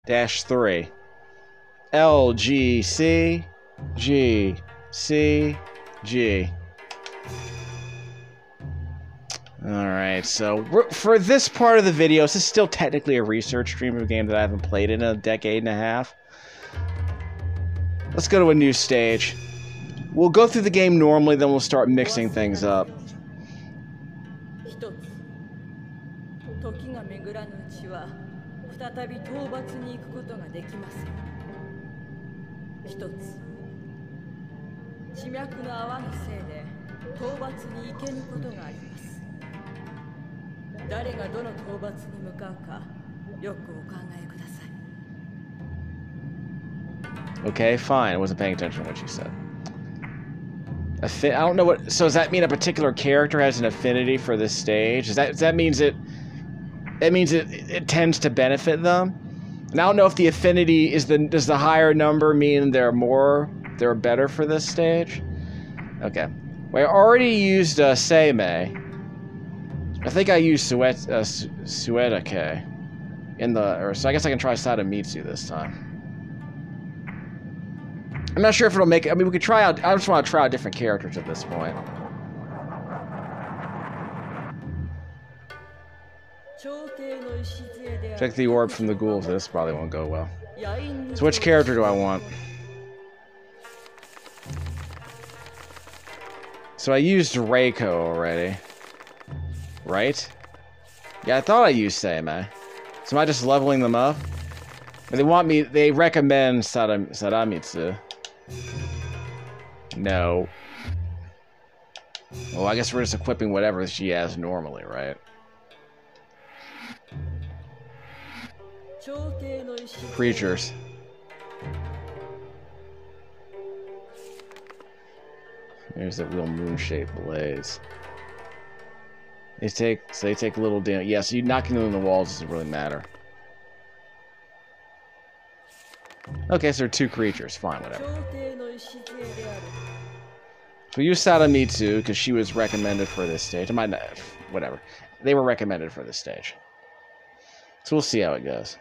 -3. L, G, C, G, C, G. Alright, so for this part of the video, this is still technically a research stream of a game that I haven't played in a decade and a half. Let's go to a new stage. We'll go through the game normally, then we'll start mixing things up. Okay, fine. I wasn't paying attention to what you said. I don't know what. So does that mean a particular character has an affinity for this stage? Does that means it? That means it tends to benefit them. And I don't know if the affinity is does the higher number mean they're better for this stage? Okay. Well, I already used Seimei. I think I used Suedake in so I guess I can try Sadamitsu this time. I'm not sure if it'll make it. I mean, we could try out. I just want to try out different characters at this point. Check the orb from the ghouls. This probably won't go well. So which character do I want? So I used Reiko already. Right? Yeah, I thought I used Seimei. So am I just leveling them up? But they recommend Sadamitsu. No. Well, I guess we're just equipping whatever she has normally, right? Creatures. There's that real moon-shaped blaze. They take little damage. Yeah, so you knocking them in the walls doesn't really matter. Okay, so there are 2 creatures. Fine, whatever. So we use Sadamitsu because she was recommended for this stage. I might not, whatever. They were recommended for this stage. So we'll see how it goes.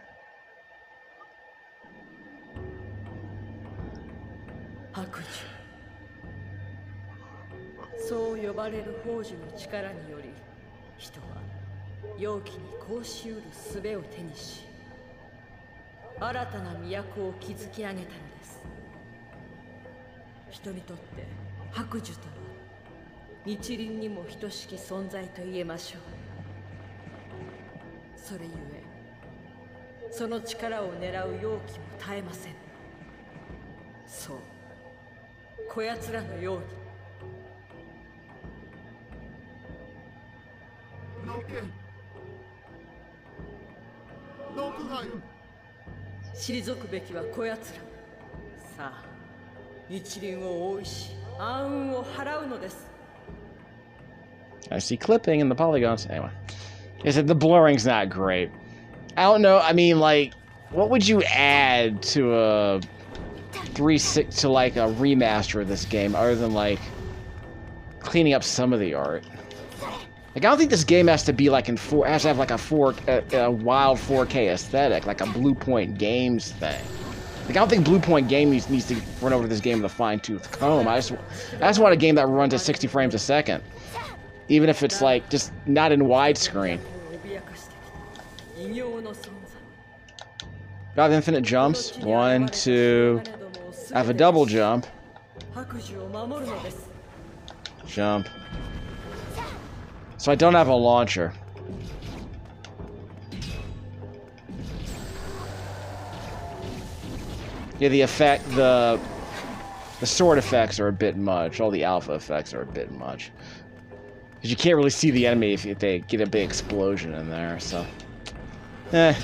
I see clipping in the polygons. Anyway, I said the blurring's not great. I don't know. I mean, like, what would you add to a like a remaster of this game, other than like cleaning up some of the art? Like, I don't think this game has to be like has to have like a wild 4K aesthetic, like a Blue Point Games thing. Like, I don't think Blue Point Games needs to run over this game with a fine-tooth comb. I just want a game that runs at 60 frames a second, even if it's like just not in widescreen. Do I have infinite jumps? 1, 2. I have a double jump. Jump. So I don't have a launcher. Yeah, the sword effects are a bit much. All the alpha effects are a bit much. Because you can't really see the enemy if they get a big explosion in there, so... Eh.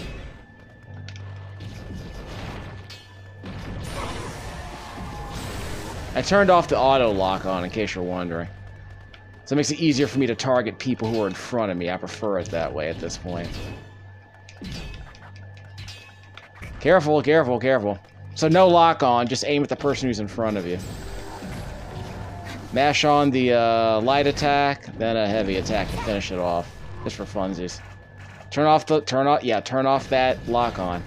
I turned off the auto lock on, in case you're wondering. So it makes it easier for me to target people who are in front of me. I prefer it that way at this point. Careful, careful, careful. So no lock on, just aim at the person who's in front of you. Mash on the light attack, then a heavy attack to finish it off. Just for funsies. Turn off that lock on.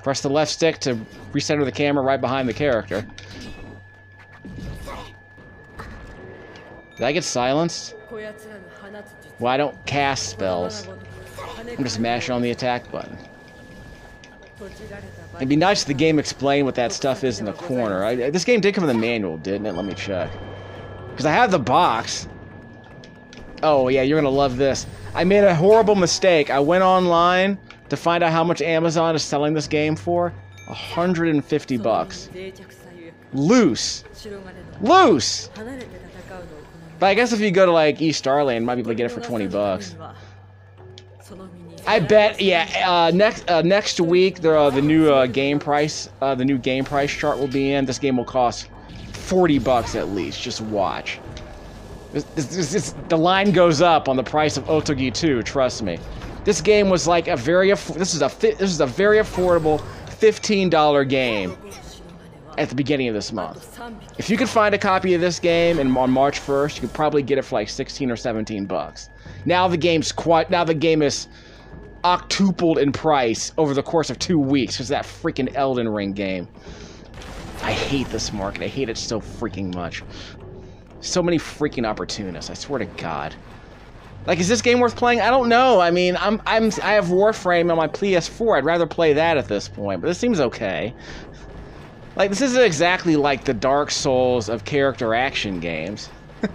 Press the left stick to recenter the camera right behind the character. Did I get silenced? Well, I don't cast spells. I'm just mashing on the attack button. It'd be nice if the game explained what that stuff is in the corner. This game did come in the manual, didn't it? Let me check. Because I have the box. Oh, yeah, you're going to love this. I made a horrible mistake. I went online to find out how much Amazon is selling this game for. 150 bucks. Loose. Loose! But I guess if you go to, like, East Starland, you might be able to get it for 20 bucks. I bet, yeah, next week, the new game price chart will be in. This game will cost 40 bucks at least. Just watch. The line goes up on the price of Otogi 2, trust me. This game was like a very this is a very affordable $15 game at the beginning of this month. If you could find a copy of this game on March 1st, you could probably get it for like 16 or 17 bucks. Now the game is octupled in price over the course of 2 weeks because that freaking Elden Ring game. I hate this market. I hate it so freaking much. So many freaking opportunists. I swear to God. Like, is this game worth playing? I don't know. I mean, I have Warframe on my PS4. I'd rather play that at this point, but this seems okay. Like, this isn't exactly like the Dark Souls of character action games. I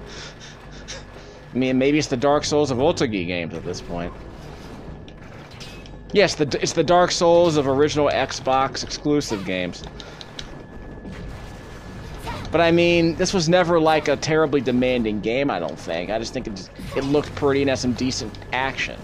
mean, maybe it's the Dark Souls of Otogi games at this point. Yes, it's the Dark Souls of original Xbox exclusive games. But I mean, this was never like a terribly demanding game, I don't think. I just think it looked pretty and had some decent action.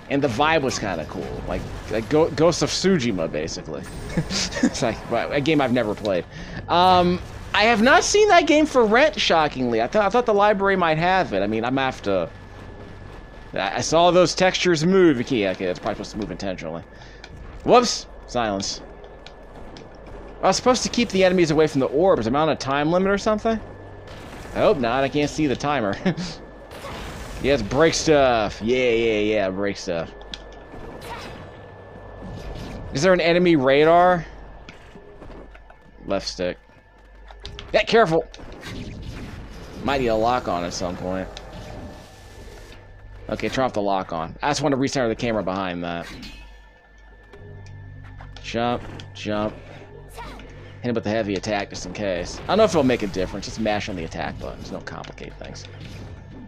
And the vibe was kind of cool. Like Ghost of Tsushima, basically. It's like a game I've never played. I have not seen that game for rent, shockingly. I thought the library might have it. I mean, I'm gonna have to... I saw those textures move. Okay, it's probably supposed to move intentionally. Whoops! Silence. I was supposed to keep the enemies away from the orbs. Am I on a time limit or something? I hope not. I can't see the timer. Yes, break stuff. Yeah, break stuff. Is there an enemy radar? Left stick. Yeah, careful! Might need a lock on at some point. Okay, turn off the lock on. I just want to recenter the camera behind that. Jump, jump. Hit him with the heavy attack just in case. I don't know if it'll make a difference. Just mash on the attack buttons. Don't complicate things.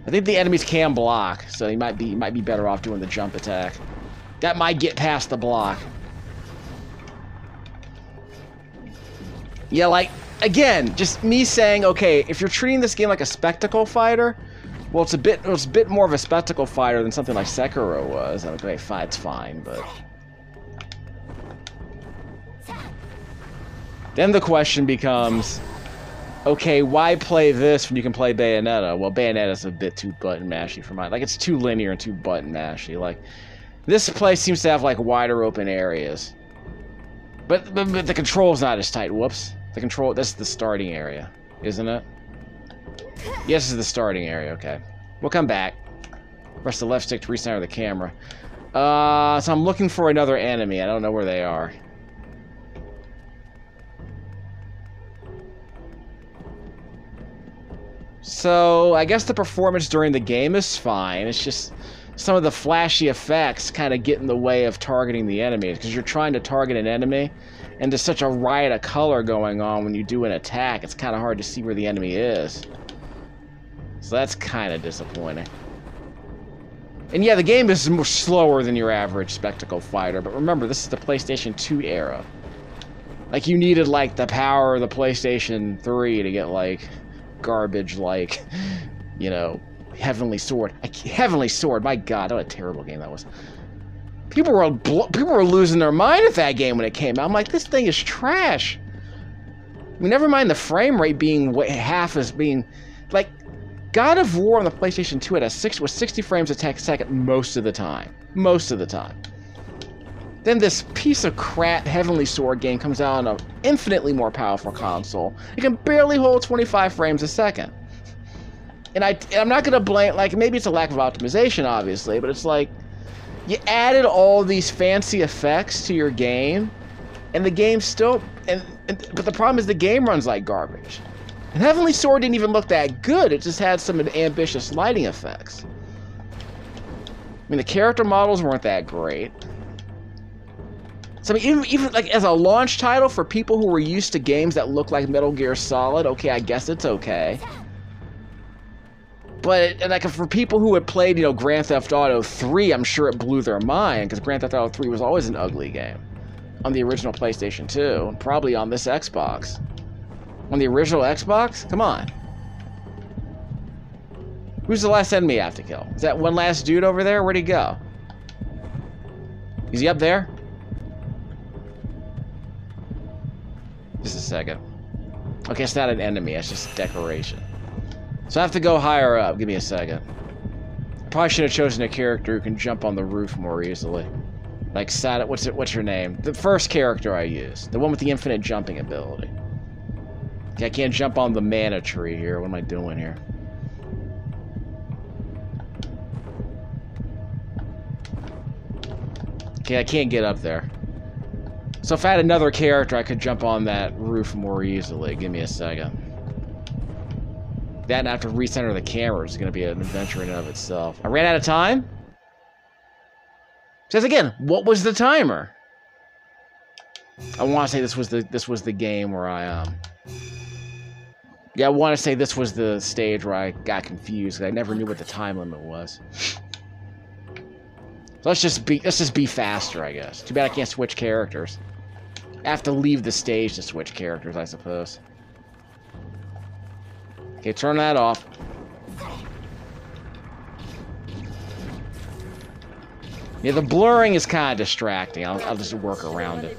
I think the enemies can block, so you might be better off doing the jump attack. That might get past the block. Yeah, like, again, just me saying, okay, if you're treating this game like a spectacle fighter, well, it's a bit more of a spectacle fighter than something like Sekiro was. Okay, it's fine, but... Then the question becomes, okay, why play this when you can play Bayonetta? Well, Bayonetta's a bit too button mashy for mine. Like, it's too linear and too button mashy. Like, this place seems to have, like, wider open areas. But the control's not as tight. Whoops. The control, this is the starting area, isn't it? Yes, this is the starting area, okay. We'll come back. Press the left stick to recenter the camera. So I'm looking for another enemy. I don't know where they are. So, I guess the performance during the game is fine. It's just some of the flashy effects kind of get in the way of targeting the enemy. Because you're trying to target an enemy, and there's such a riot of color going on when you do an attack, it's kind of hard to see where the enemy is. So that's kind of disappointing. And yeah, the game is more slower than your average spectacle fighter, but remember, this is the PlayStation 2 era. Like, you needed, like, the power of the PlayStation 3 to get, like... garbage like, you know, Heavenly Sword. Heavenly Sword, my God, what a terrible game that was. People were losing their mind at that game when it came out. I'm like, this thing is trash. I mean, never mind the frame rate being half as being, like, God of War on the PlayStation 2 was 60 frames a second most of the time. Most of the time. Then this piece of crap Heavenly Sword game comes out on an infinitely more powerful console. It can barely hold 25 frames a second. And I'm not going to blame, like, maybe it's a lack of optimization, obviously, but it's like, You added all these fancy effects to your game, and the game still... But the problem is the game runs like garbage. And Heavenly Sword didn't even look that good. It just had some ambitious lighting effects. I mean, the character models weren't that great. So I mean, even like as a launch title for people who were used to games that look like Metal Gear Solid, okay, I guess it's okay. But like for people who had played, you know, Grand Theft Auto 3, I'm sure it blew their mind because Grand Theft Auto 3 was always an ugly game on the original PlayStation 2, and probably on this Xbox. On the original Xbox? Come on. Who's the last enemy I have to kill? Is that one last dude over there? Where'd he go? Is he up there? Just a second. Okay, it's not an enemy, it's just decoration. So I have to go higher up. Give me a second. I probably should have chosen a character who can jump on the roof more easily. Like Sada, what's your name? The first character I used. The one with the infinite jumping ability. Okay, I can't jump on the mana tree here. What am I doing here? Okay, I can't get up there. So if I had another character, I could jump on that roof more easily. Give me a second. That and I have to recenter the camera is going to be an adventure in and of itself. I ran out of time? Says again, what was the timer? I want to say this was the game where I yeah, I want to say this was the stage where I got confused because I never knew what the time limit was. So let's just be faster, I guess. Too bad I can't switch characters. I have to leave the stage to switch characters, I suppose. Okay, turn that off. Yeah, the blurring is kind of distracting. I'll just work around it.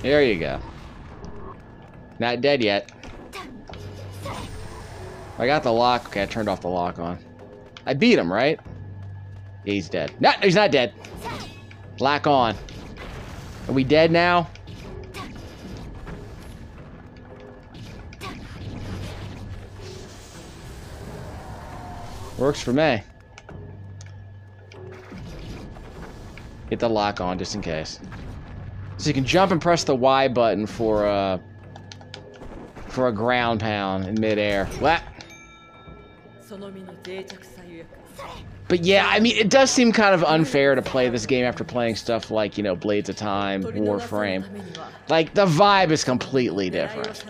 There you go. Not dead yet. I got the lock. Okay, I turned off the lock on. I beat him, right? Yeah, he's dead. No, he's not dead. Lock on. Are we dead now? Works for me. Get the lock on just in case. So you can jump and press the Y button for a ground pound in midair. What? But yeah, I mean, it does seem kind of unfair to play this game after playing stuff like, you know, Blades of Time, Warframe. Like, the vibe is completely different.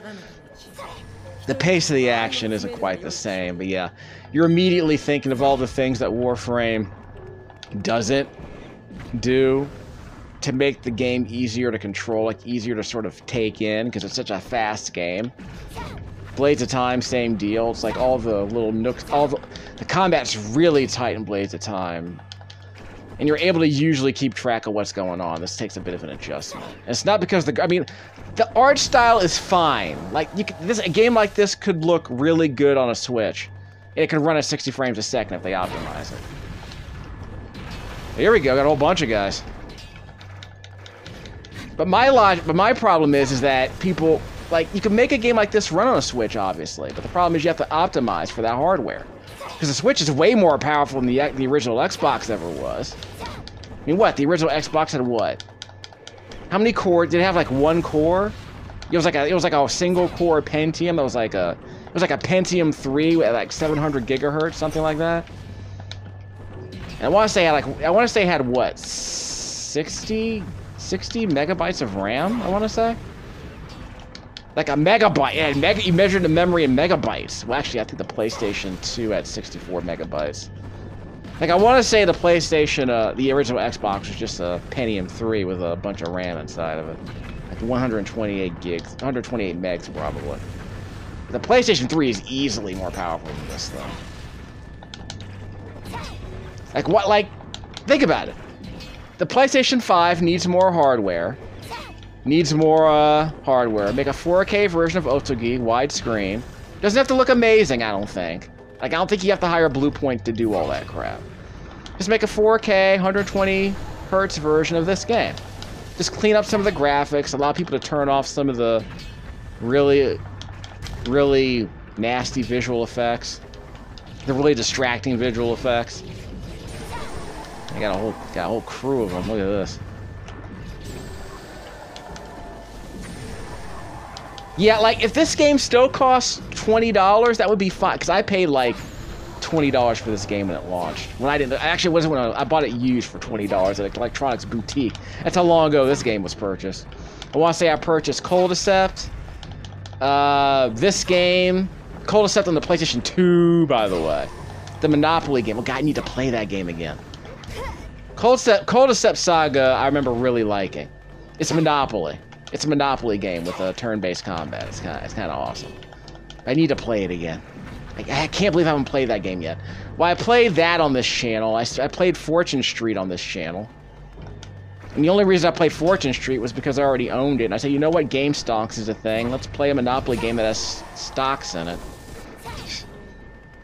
The pace of the action isn't quite the same, but yeah. You're immediately thinking of all the things that Warframe doesn't do to make the game easier to control, like easier to sort of take in, because it's such a fast game. Blades of Time, same deal. It's like all the little nooks, the combat's really tight in Blades of Time. And you're able to usually keep track of what's going on. This takes a bit of an adjustment. And it's not because I mean, the art style is fine. Like, a game like this could look really good on a Switch. And it could run at 60 frames a second if they optimize it. Here we go, got a whole bunch of guys. But my problem is that people, like, you can make a game like this run on a Switch, obviously, but the problem is you have to optimize for that hardware. Because the Switch is way more powerful than the original Xbox ever was. I mean, what? The original Xbox had what? How many cores? Did it have like one core? It was like a single core Pentium. It was like a Pentium 3 at like 700 gigahertz, something like that. And I want to say it had what? 60 megabytes of RAM, I want to say? Like a megabyte. Yeah, you measured the memory in megabytes. Well, actually, I think the PlayStation 2 had 64 megabytes. Like, I want to say the PlayStation, the original Xbox was just a Pentium 3 with a bunch of RAM inside of it. Like 128 gigs, 128 megs probably. The PlayStation 3 is easily more powerful than this thing. Like, think about it. The PlayStation 5 needs more hardware. Needs more hardware. Make a 4K version of Otogi, widescreen. Doesn't have to look amazing, I don't think. Like, I don't think you have to hire Bluepoint to do all that crap. Just make a 4K, 120 hertz version of this game. Just clean up some of the graphics, allow people to turn off some of the really nasty visual effects. The really distracting visual effects. I got a whole crew of them. Look at this. Yeah, like, if this game still costs $20, that would be fine. Because I paid, like, $20 for this game when it launched. When I didn't... Actually, it wasn't when I bought it used for $20 at an electronics boutique. That's how long ago this game was purchased. I want to say I purchased Cordyceps. This game... Cordyceps on the PlayStation 2, by the way. The Monopoly game. Oh, God, I need to play that game again. Cordyceps Saga, I remember really liking. It's Monopoly. It's a Monopoly game with a turn-based combat. It's kind of awesome. I need to play it again. I can't believe I haven't played that game yet. Well, I played that on this channel. I played Fortune Street on this channel. And the only reason I played Fortune Street was because I already owned it. And I said, you know what? Game stocks is a thing. Let's play a Monopoly game that has stocks in it.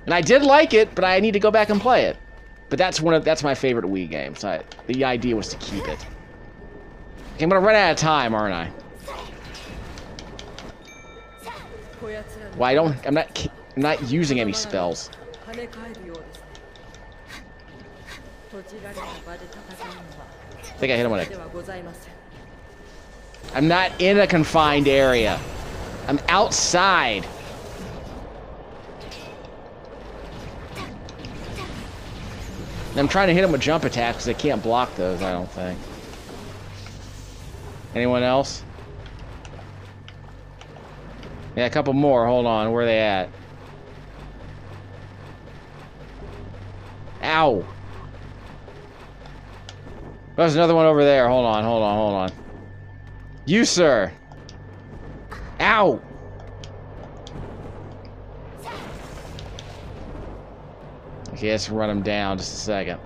And I did like it, but I need to go back and play it. But that's my favorite Wii game. So the idea was to keep it. Okay, I'm gonna run out of time, aren't I? Well, I'm not using any spells. I think I hit him with it. I'm not in a confined area. I'm outside. And I'm trying to hit him with jump attacks because they can't block those, I don't think. Anyone else? Yeah, a couple more. Hold on. Where are they at? Ow! There's another one over there. Hold on. You, sir! Ow! Okay, let's run him down just a second.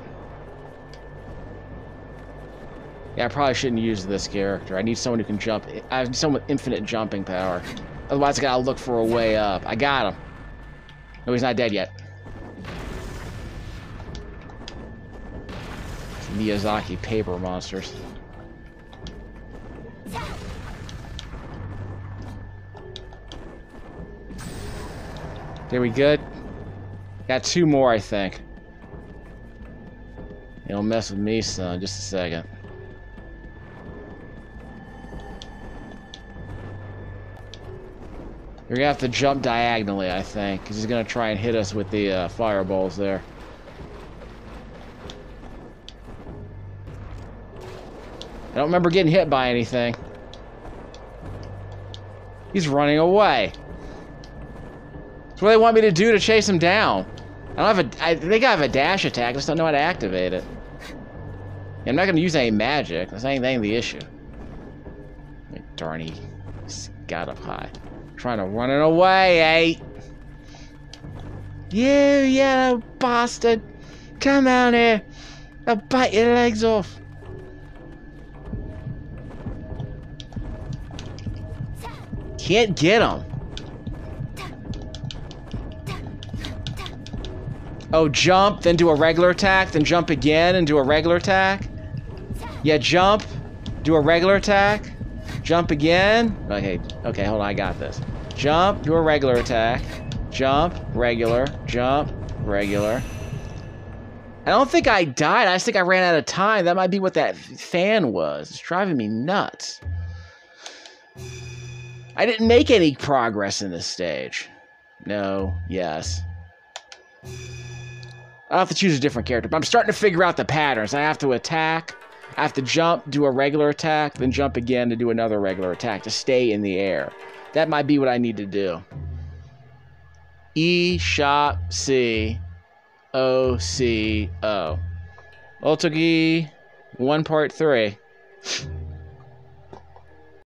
Yeah, I probably shouldn't use this character. I need someone who can jump. I have someone with infinite jumping power. Otherwise, I gotta look for a way up. I got him. No, he's not dead yet. Miyazaki paper monsters. There we good? Got two more, I think. You don't mess with me, son. Just a second. You're gonna have to jump diagonally, I think, because he's gonna try and hit us with the fireballs there. I don't remember getting hit by anything. He's running away. That's what they want me to do to chase him down. I think I have a dash attack, I just don't know how to activate it. Yeah, I'm not gonna use any magic. That's ain't the issue. Darn, he got up high. Trying to run it away, eh? You yellow bastard! Come out here! I'll bite your legs off! Can't get him! Oh, jump, then do a regular attack, then jump again and do a regular attack? Yeah, jump, do a regular attack, jump again. Okay, hold on, I got this. Jump, do a regular attack, jump, regular, jump, regular. I don't think I died, I just think I ran out of time. That might be what that fan was. It's driving me nuts. I didn't make any progress in this stage. No, yes. I'll have to choose a different character, but I'm starting to figure out the patterns. I have to attack, I have to jump, do a regular attack, then jump again to do another regular attack to stay in the air. That might be what I need to do. E, shop, C, O, C, O. Otogi 1 Part 3.